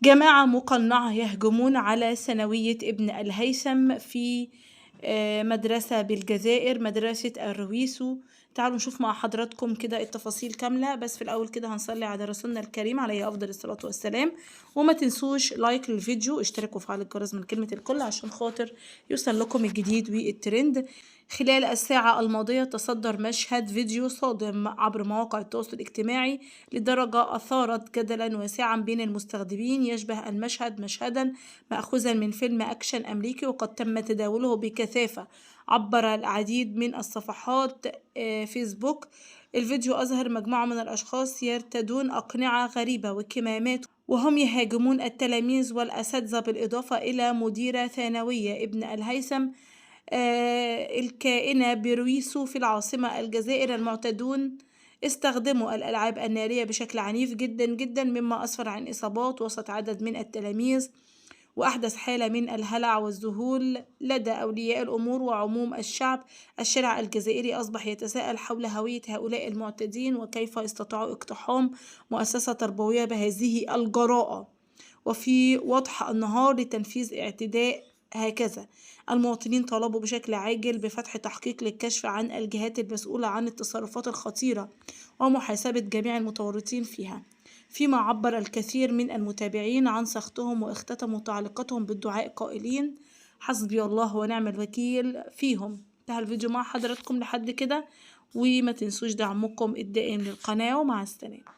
جماعة مقنعة يهجمون على ثانوية ابن الهيثم في مدرسة بالجزائر، مدرسة الرويسو. تعالوا نشوف مع حضراتكم كده التفاصيل كاملة، بس في الأول كده هنصلي على رسولنا الكريم عليه أفضل الصلاة والسلام. وما تنسوش لايك للفيديو، اشتركوا وفعلوا الجرس من كلمة الكل عشان خاطر يوصل لكم الجديد والترند. خلال الساعة الماضية تصدر مشهد فيديو صادم عبر مواقع التواصل الاجتماعي لدرجة أثارت جدلا واسعا بين المستخدمين، يشبه المشهد مشهدا مأخوذا من فيلم أكشن أمريكي، وقد تم تداوله بكثافة عبر العديد من الصفحات فيسبوك. الفيديو أظهر مجموعة من الأشخاص يرتدون أقنعة غريبة وكمامات، وهم يهاجمون التلاميذ والأساتذة، بالإضافة إلى مديرة ثانوية ابن الهيثم الكائنة برويسو في العاصمة الجزائر. المعتدون استخدموا الألعاب النارية بشكل عنيف جدا جدا، مما أسفر عن إصابات وسط عدد من التلاميذ، وأحدث حالة من الهلع والذهول لدى أولياء الأمور وعموم الشعب. الشارع الجزائري أصبح يتساءل حول هوية هؤلاء المعتدين، وكيف استطاعوا اقتحام مؤسسة تربوية بهذه الجراءة وفي وضح النهار لتنفيذ اعتداء هكذا. المواطنين طالبوا بشكل عاجل بفتح تحقيق للكشف عن الجهات المسؤولة عن التصرفات الخطيرة ومحاسبة جميع المتورطين فيها، فيما عبر الكثير من المتابعين عن سخطهم واختتموا تعليقاتهم بالدعاء قائلين: حسبي الله ونعم الوكيل فيهم. انتهى الفيديو مع حضراتكم لحد كده، وما تنسوش دعمكم الدائم للقناة، ومع السلامة.